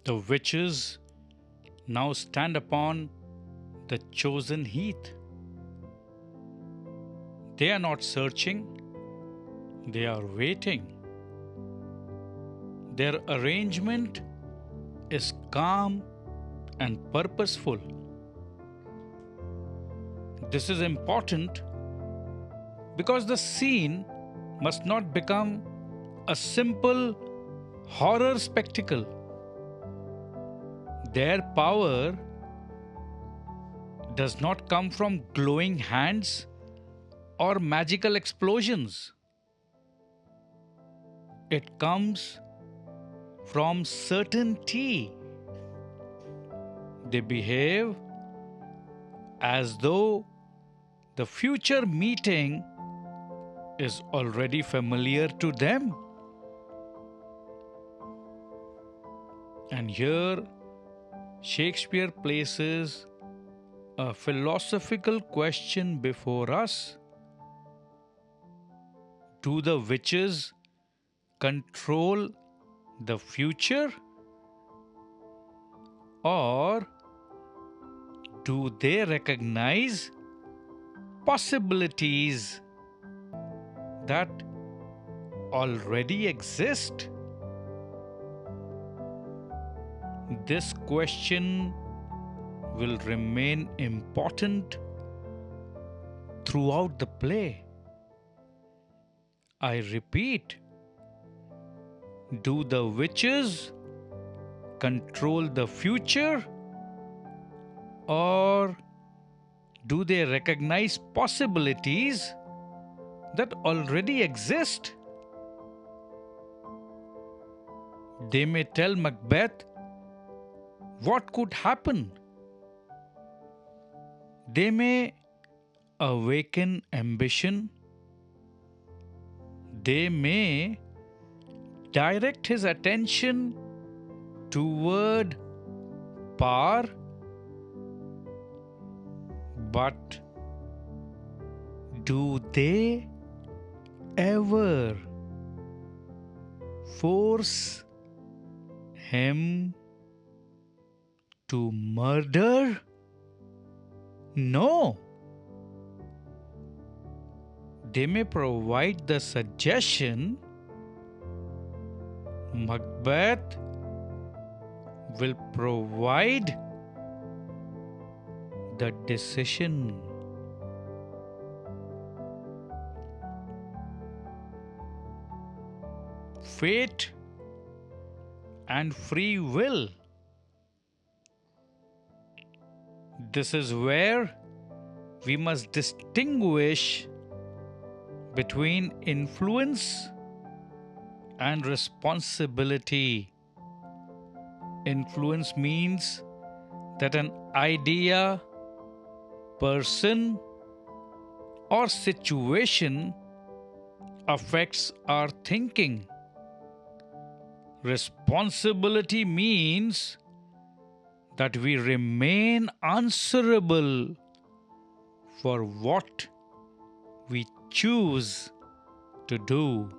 The witches now stand upon the chosen heath. They are not searching, they are waiting. Their arrangement is calm and purposeful. This is important because the scene must not become a simple horror spectacle. Their power does not come from glowing hands or magical explosions. It comes from certainty. They behave as though the future meeting is already familiar to them. And here, Shakespeare places a philosophical question before us. Do the witches control the future, or do they recognize possibilities that already exist? This question will remain important throughout the play. I repeat, do the witches control the future, or do they recognize possibilities that already exist? They may tell Macbeth what could happen. They may awaken ambition. They may direct his attention toward power, but do they ever force him to murder? No. They may provide the suggestion. Macbeth will provide the decision. Fate and free will. This is where we must distinguish between influence and responsibility. Influence means that an idea, person, or situation affects our thinking. Responsibility means that we remain answerable for what we choose to do.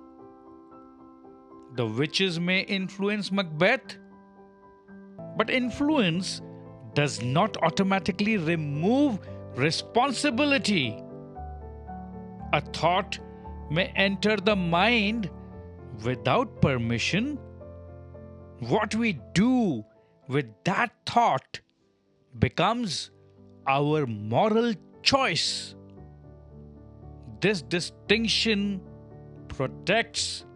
The witches may influence Macbeth, but influence does not automatically remove responsibility. A thought may enter the mind without permission. What we do with that thought becomes our moral choice. This distinction protects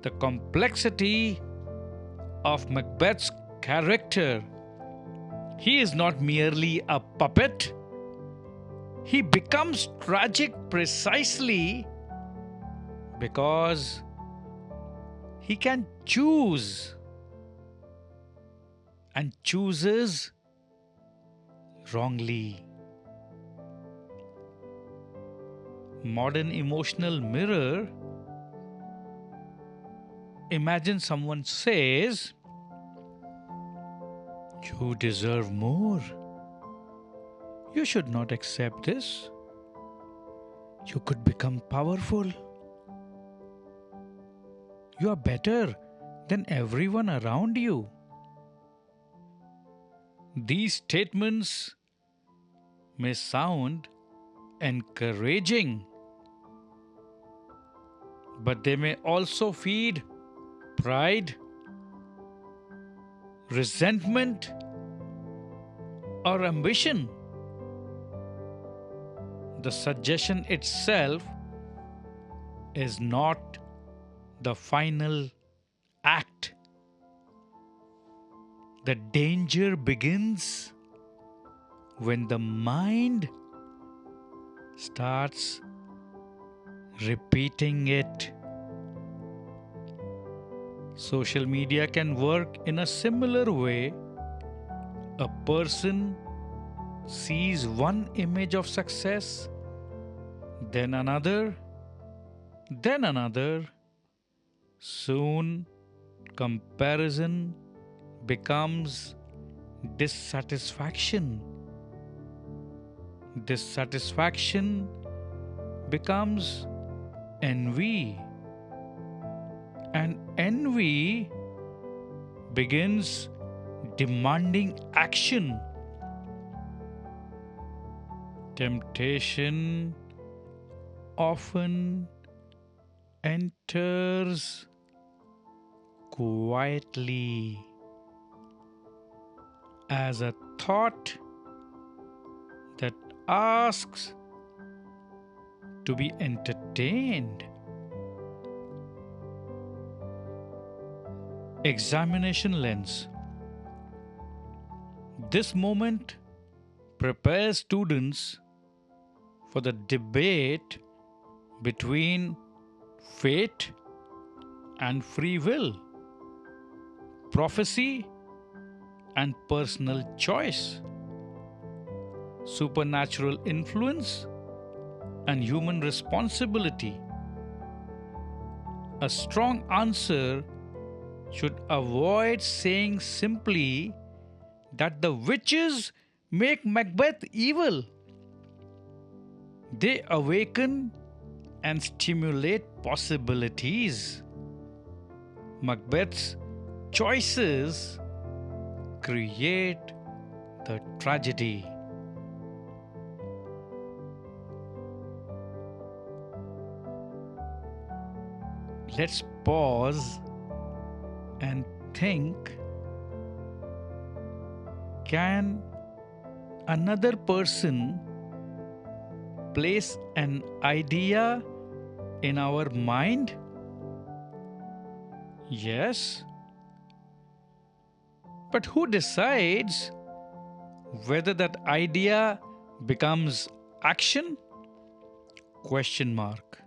the complexity of Macbeth's character. He is not merely a puppet. He becomes tragic precisely because he can choose, and chooses wrongly. Modern emotional mirror. Imagine someone says, "You deserve more. You should not accept this. You could become powerful. You are better than everyone around you." These statements may sound encouraging, but they may also feed pride, resentment, or ambition. The suggestion itself is not the final act. The danger begins when the mind starts repeating it. Social media can work in a similar way. A person sees one image of success, then another, then another. Soon, comparison becomes dissatisfaction. Dissatisfaction becomes envy. And envy begins demanding action. Temptation often enters quietly as a thought that asks to be entertained. Examination lens. This moment prepares students for the debate between fate and free will, prophecy and personal choice, supernatural influence and human responsibility. A strong answer should avoid saying simply that the witches make Macbeth evil. They awaken and stimulate possibilities. Macbeth's choices create the tragedy. Let's pause and think. Can another person place an idea in our mind? Yes. But who decides whether that idea becomes action? Question mark.